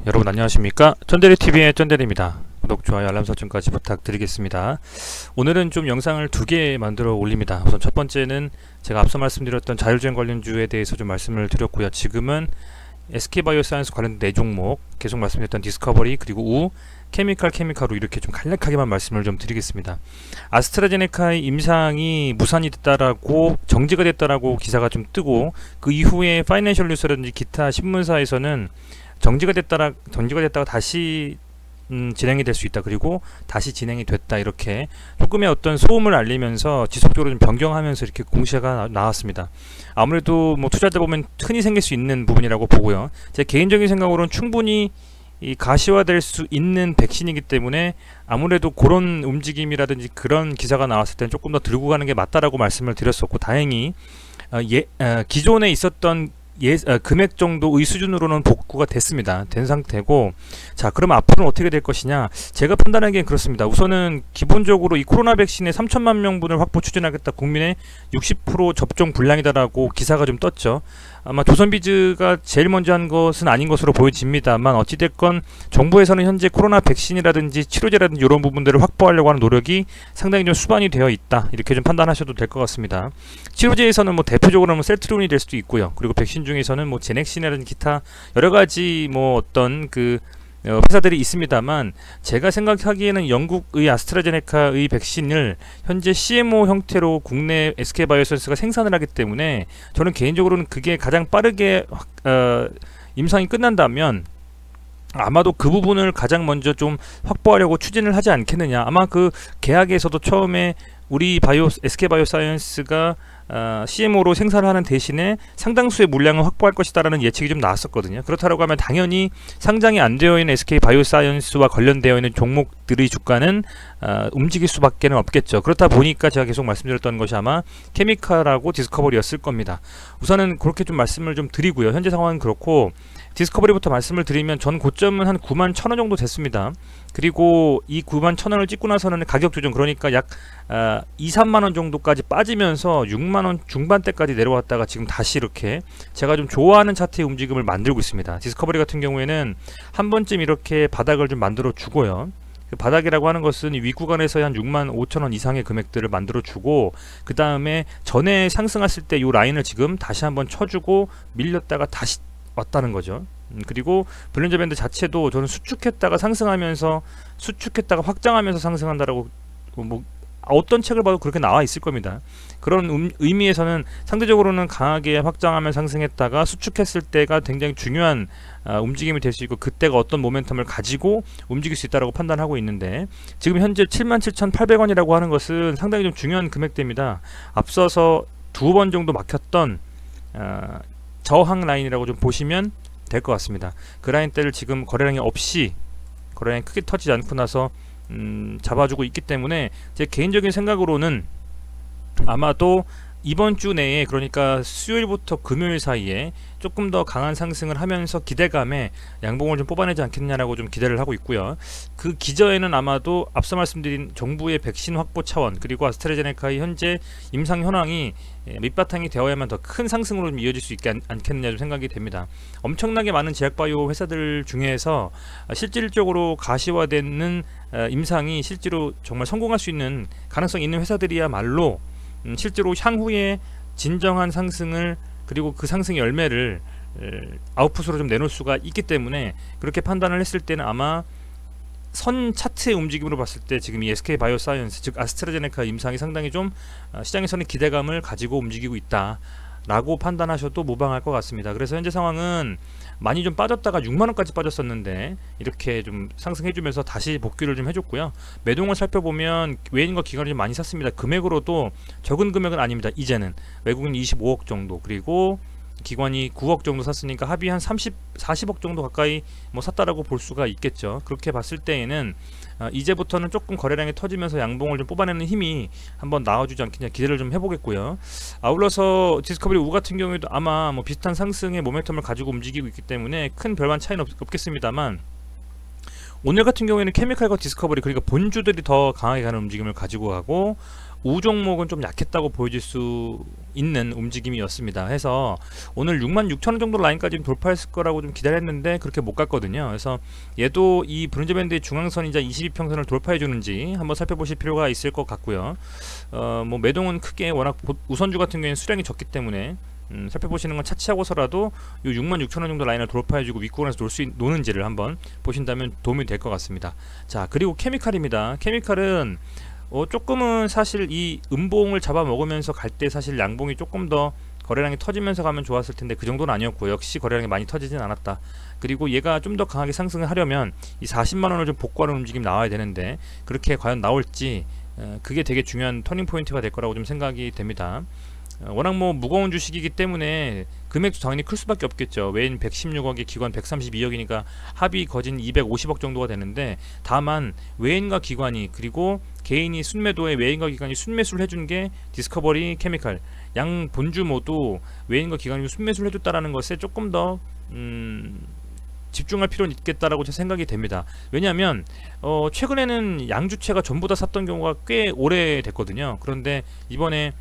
여러분 안녕하십니까? 쩐데리TV의 쩐데리입니다. 구독, 좋아요, 알람 설정까지 부탁드리겠습니다. 오늘은 좀 영상을 2개 만들어 올립니다. 우선 첫 번째는 제가 앞서 말씀드렸던 자율주행 관련주에 대해서 좀 말씀을 드렸고요. 지금은 SK바이오사이언스 관련된 4종목, 계속 말씀드렸던 디스커버리, 그리고 우, 케미칼로 이렇게 좀 간략하게만 말씀을 좀 드리겠습니다. 아스트라제네카의 임상이 무산이 됐다라고, 정지가 됐다라고 기사가 좀 뜨고, 그 이후에 파이낸셜 뉴스라든지 기타 신문사에서는 정지가 됐다가 다시 진행이 될 수 있다, 그리고 다시 진행이 됐다, 이렇게 조금의 어떤 소음을 알리면서 지속적으로 좀 변경하면서 이렇게 공시가 나왔습니다. 아무래도 뭐 투자자 보면 흔히 생길 수 있는 부분이라고 보고요. 제 개인적인 생각으로는 충분히 가시화될 수 있는 백신이기 때문에 아무래도 그런 움직임이라든지 그런 기사가 나왔을 때는 조금 더 들고 가는 게 맞다라고 말씀을 드렸었고, 다행히 기존에 있었던 금액 정도의 수준으로는 복구가 된 상태고, 자, 그럼 앞으로는 어떻게 될 것이냐, 제가 판단하기엔 그렇습니다. 우선은 기본적으로 이 코로나 백신의 3천만 명분을 확보 추진하겠다, 국민의 60% 접종 분량이다라고 기사가 좀 떴죠. 아마 조선비즈가 제일 먼저 한 것은 아닌 것으로 보여집니다만, 어찌됐건 정부에서는 현재 코로나 백신이라든지 치료제라든지 이런 부분들을 확보하려고 하는 노력이 상당히 좀 수반이 되어 있다, 이렇게 좀 판단하셔도 될 것 같습니다. 치료제에서는 뭐 대표적으로는 셀트리온이 될 수도 있고요. 그리고 백신 중에서는 뭐 제넥신이라든지 기타 여러가지 뭐 어떤 회사들이 있습니다만, 제가 생각하기에는 영국의 아스트라제네카의 백신을 현재 CMO 형태로 국내 SK바이오사이언스가 생산을 하기 때문에, 저는 개인적으로는 그게 가장 빠르게 임상이 끝난다면 아마도 그 부분을 가장 먼저 좀 확보하려고 추진을 하지 않겠느냐. 아마 그 계약에서도 처음에 우리 SK바이오사이언스가 CMO로 생산을 하는 대신에 상당수의 물량을 확보할 것이다라는 예측이 좀 나왔었거든요. 그렇다고 하면 당연히 상장이 안 되어 있는 SK바이오사이언스와 관련되어 있는 종목들의 주가는 움직일 수밖에 없겠죠. 그렇다 보니까 제가 계속 말씀드렸던 것이 아마 케미칼하고 디스커버리였을 겁니다. 우선은 그렇게 좀 말씀을 좀 드리고요. 현재 상황은 그렇고, 디스커버리부터 말씀을 드리면 전 고점은 한 91,000원 정도 됐습니다. 그리고 이 91,000원을 찍고 나서는 가격 조정, 그러니까 약 2-3만원 정도까지 빠지면서 6만원 중반대까지 내려왔다가 지금 다시 이렇게 제가 좀 좋아하는 차트의 움직임을 만들고 있습니다. 디스커버리 같은 경우에는 한 번쯤 이렇게 바닥을 좀 만들어 주고요. 그 바닥이라고 하는 것은 위 구간에서 한 65,000원 이상의 금액들을 만들어 주고, 그 다음에 전에 상승했을 때 이 라인을 지금 다시 한번 쳐주고 밀렸다가 다시 왔다는 거죠. 그리고 볼린저 밴드 자체도 저는 수축했다가 상승하면서 수축했다가 확장하면서 상승한다라고, 뭐 어떤 책을 봐도 그렇게 나와 있을 겁니다. 그런 의미에서는 상대적으로는 강하게 확장하면 상승했다가 수축했을 때가 굉장히 중요한 움직임이 될 수 있고, 그때가 어떤 모멘텀을 가지고 움직일 수 있다고 판단하고 있는데, 지금 현재 77,800원이라고 하는 것은 상당히 좀 중요한 금액대입니다. 앞서서 2번 정도 막혔던 저항 라인이라고 좀 보시면 될 것 같습니다. 그 라인대를 지금 거래량이 없이, 거래량이 크게 터지지 않고 나서 잡아주고 있기 때문에, 제 개인적인 생각으로는 아마도 이번 주 내에, 그러니까 수요일부터 금요일 사이에 조금 더 강한 상승을 하면서 기대감에 양봉을 좀 뽑아내지 않겠냐라고 좀 기대를 하고 있고요. 그 기저에는 아마도 앞서 말씀드린 정부의 백신 확보 차원, 그리고 아스트라제네카의 현재 임상 현황이 밑바탕이 되어야만 더 큰 상승으로 좀 이어질 수 있지 않겠느냐 좀 생각이 됩니다. 엄청나게 많은 제약바이오 회사들 중에서 실질적으로 가시화되는 임상이 실제로 정말 성공할 수 있는 가능성이 있는 회사들이야말로 실제로 향후에 진정한 상승을, 그리고 그 상승의 열매를 아웃풋으로 좀 내놓을 수가 있기 때문에, 그렇게 판단을 했을 때는 아마 선 차트의 움직임으로 봤을 때 지금 이 SK바이오사이언스, 즉 아스트라제네카 임상이 상당히 좀 시장에서는 기대감을 가지고 움직이고 있다 라고 판단하셔도 무방할 것 같습니다. 그래서 현재 상황은 많이 좀 빠졌다가 6만원까지 빠졌었는데 이렇게 좀 상승해주면서 다시 복귀를 좀 해줬고요. 매동을 살펴보면 외인과 기관이 좀 많이 샀습니다. 금액으로도 적은 금액은 아닙니다. 이제는 외국인 25억 정도, 그리고 기관이 9억 정도 샀으니까 합이 한 40억 정도 가까이 뭐 샀다라고 볼 수가 있겠죠. 그렇게 봤을 때에는 이제부터는 조금 거래량이 터지면서 양봉을 좀 뽑아내는 힘이 한번 나와주지 않겠냐 기대를 좀 해보겠고요. 아울러서 디스커버리 우 같은 경우에도 아마 뭐 비슷한 상승의 모멘텀을 가지고 움직이고 있기 때문에 큰 별반 차이는 없겠습니다만, 오늘 같은 경우에는 케미칼과 디스커버리, 그러니까 본주들이 더 강하게 가는 움직임을 가지고 가고, 우종목은 좀 약했다고 보여질 수 있는 움직임이었습니다. 해서 오늘 66,000원 정도 라인까지 돌파했을 거라고 좀 기다렸는데 그렇게 못 갔거든요. 그래서 얘도 이 브론즈 밴드의 중앙선이자 22평선을 돌파해 주는지 한번 살펴보실 필요가 있을 것 같고요. 뭐 매동은 크게 워낙 우선주 같은 경우에는 수량이 적기 때문에 살펴보시는 건 차치하고서라도 이 66,000원 정도 라인을 돌파해주고 윗구간에서 노는지를 한번 보신다면 도움이 될 것 같습니다. 자, 그리고 케미칼입니다. 케미칼은 조금은 사실 이 음봉을 잡아먹으면서 갈 때 사실 양봉이 조금 더 거래량이 터지면서 가면 좋았을 텐데 그 정도는 아니었고, 역시 거래량이 많이 터지진 않았다. 그리고 얘가 좀 더 강하게 상승을 하려면 이 40만원을 좀 복구하는 움직임이 나와야 되는데 그렇게 과연 나올지, 그게 되게 중요한 터닝 포인트가 될 거라고 좀 생각이 됩니다. 워낙 뭐 무거운 주식이기 때문에 금액도 당연히 클 수밖에 없겠죠. 외인 116억에 기관 132억이니까 합이 거진 250억 정도가 되는데, 다만 외인과 기관이, 그리고 개인이 순매도에 외인과 기관이 순매수를 해준 게 디스커버리 케미칼, 양 본주 모두 외인과 기관이 순매수를 해줬다라는 것에 조금 더 집중할 필요는 있겠다라고 제 생각이 됩니다. 왜냐하면 최근에는 양주체가 전부 다 샀던 경우가 꽤 오래됐거든요. 그런데 이번에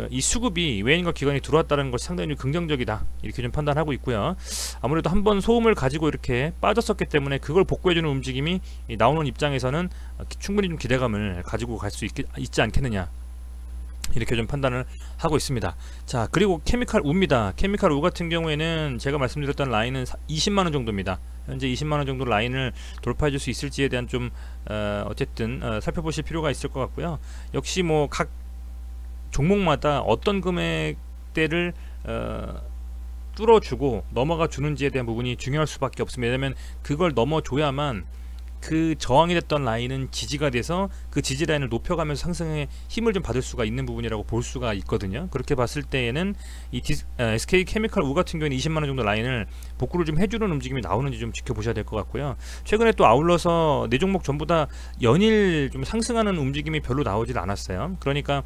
이 수급이 외인과 기관이 들어왔다는 것이 상당히 긍정적이다, 이렇게 좀 판단하고 있고요. 아무래도 한번 소음을 가지고 이렇게 빠졌었기 때문에 그걸 복구해주는 움직임이 나오는 입장에서는 충분히 좀 기대감을 가지고 갈 수 있지 않겠느냐, 이렇게 좀 판단을 하고 있습니다. 자, 그리고 케미칼 우입니다. 케미칼 우 같은 경우에는 제가 말씀드렸던 라인은 20만원 정도입니다. 현재 20만원 정도 라인을 돌파해 줄 수 있을지에 대한 좀 어쨌든 살펴보실 필요가 있을 것 같고요. 역시 뭐 각 종목마다 어떤 금액대를 뚫어주고 넘어가 주는지에 대한 부분이 중요할 수밖에 없습니다. 왜냐면 그걸 넘어줘야만 그 저항이 됐던 라인은 지지가 돼서 그 지지 라인을 높여가면서 상승에 힘을 좀 받을 수가 있는 부분이라고 볼 수가 있거든요. 그렇게 봤을 때에는 이 SK 케미칼 우 같은 경우에는 20만원 정도 라인을 복구를 좀 해주는 움직임이 나오는지 좀 지켜보셔야 될 것 같고요. 최근에 또 아울러서 네 종목 전부 다 연일 좀 상승하는 움직임이 별로 나오질 않았어요. 그러니까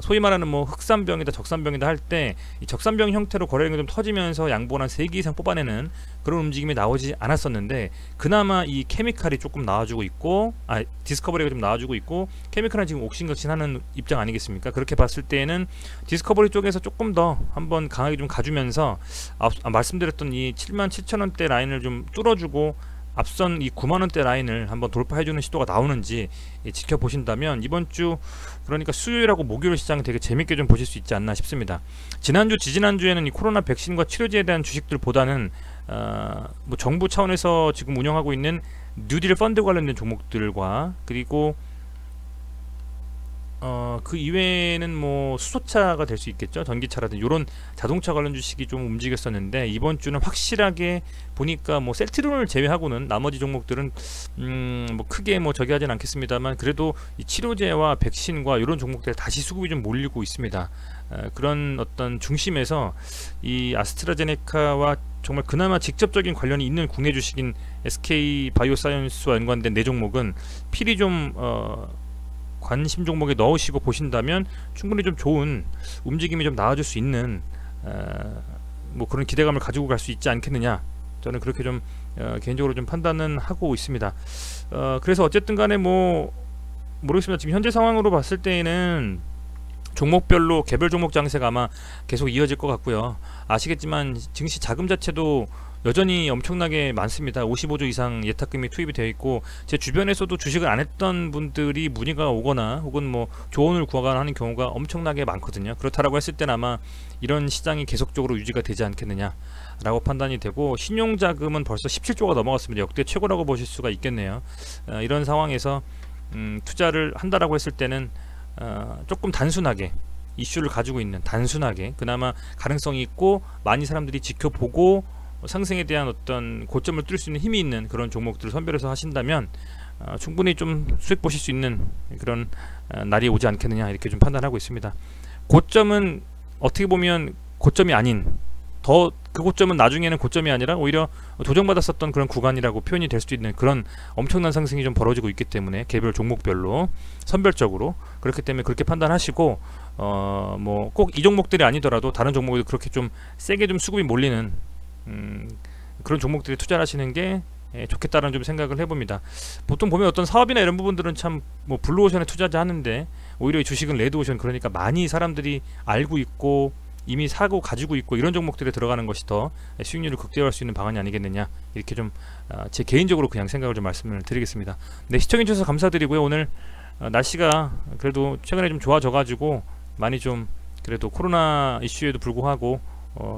소위 말하는 뭐 흑산병이다 적산병이다 할 때 이 적산병 형태로 거래량이 좀 터지면서 양봉을 한 3개 이상 뽑아내는 그런 움직임이 나오지 않았었는데, 그나마 이 케미칼이 조금 나와주고 있고, 디스커버리가 좀 나와주고 있고, 케미칼은 지금 옥신각신하는 입장 아니겠습니까? 그렇게 봤을 때에는 디스커버리 쪽에서 조금 더 한번 강하게 좀 가주면서 말씀드렸던 이 77,000원대 라인을 좀 뚫어주고 앞선 이 9만원대 라인을 한번 돌파해주는 시도가 나오는지 지켜보신다면 이번 주, 그러니까 수요일하고 목요일 시장 되게 재밌게 좀 보실 수 있지 않나 싶습니다. 지난주 지지난주에는 이 코로나 백신과 치료제에 대한 주식들보다는 뭐 정부 차원에서 지금 운영하고 있는 뉴딜 펀드 관련된 종목들과, 그리고 그 이외에는 뭐 수소차가 될 수 있겠죠. 전기차라든지 이런 자동차 관련 주식이 좀 움직였었는데, 이번 주는 확실하게 보니까 뭐 셀트론을 제외하고는 나머지 종목들은 뭐 크게 뭐 저기 하진 않겠습니다만, 그래도 이 치료제와 백신과 이런 종목들 다시 수급이 좀 몰리고 있습니다. 그런 어떤 중심에서 이 아스트라제네카와 정말 그나마 직접적인 관련이 있는 국내 주식인 SK 바이오사이언스와 연관된 네 종목은 필히 좀 관심 종목에 넣으시고 보신다면 충분히 좀 좋은 움직임이 좀 나와줄 수 있는 뭐 그런 기대감을 가지고 갈 수 있지 않겠느냐, 저는 그렇게 좀 개인적으로 좀 판단은 하고 있습니다. 그래서 어쨌든 간에 뭐 모르겠습니다. 지금 현재 상황으로 봤을 때에는 종목별로 개별 종목 장세가 아마 계속 이어질 것 같고요. 아시겠지만 증시 자금 자체도 여전히 엄청나게 많습니다. 55조 이상 예탁금이 투입이 되어 있고, 제 주변에서도 주식을 안 했던 분들이 문의가 오거나 혹은 뭐 조언을 구하거나 하는 경우가 엄청나게 많거든요. 그렇다라고 했을 때는 아마 이런 시장이 계속적으로 유지가 되지 않겠느냐 라고 판단이 되고, 신용자금은 벌써 17조가 넘어갔습니다. 역대 최고라고 보실 수가 있겠네요. 이런 상황에서 투자를 한다라고 했을 때는 조금 단순하게 이슈를 가지고 있는, 단순하게 그나마 가능성이 있고 많이 사람들이 지켜보고 상승에 대한 어떤 고점을 뚫을 수 있는 힘이 있는 그런 종목들을 선별해서 하신다면 충분히 좀 수익 보실 수 있는 그런 날이 오지 않겠느냐, 이렇게 좀 판단하고 있습니다. 고점은 어떻게 보면 고점이 아닌, 더 그 고점은 나중에는 고점이 아니라 오히려 조정받았었던 그런 구간이라고 표현이 될 수도 있는 그런 엄청난 상승이 좀 벌어지고 있기 때문에, 개별 종목별로 선별적으로, 그렇기 때문에 그렇게 판단하시고 뭐 꼭 이 종목들이 아니더라도 다른 종목에도 그렇게 좀 세게 좀 수급이 몰리는 그런 종목들에 투자를 하시는 게 좋겠다라는 좀 생각을 해봅니다. 보통 보면 어떤 사업이나 이런 부분들은 참 뭐 블루오션에 투자자 하는데 오히려 이 주식은 레드오션, 그러니까 많이 사람들이 알고 있고 이미 사고 가지고 있고 이런 종목들에 들어가는 것이 더 수익률을 극대화할 수 있는 방안이 아니겠느냐, 이렇게 좀 제 개인적으로 그냥 생각을 좀 말씀을 드리겠습니다. 네, 시청해 주셔서 감사드리고요. 오늘 날씨가 그래도 최근에 좀 좋아져 가지고 많이 좀 그래도 코로나 이슈에도 불구하고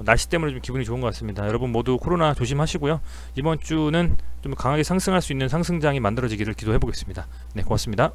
날씨 때문에 좀 기분이 좋은 것 같습니다. 여러분 모두 코로나 조심하시고요. 이번 주는 좀 강하게 상승할 수 있는 상승장이 만들어지기를 기도해 보겠습니다. 네, 고맙습니다.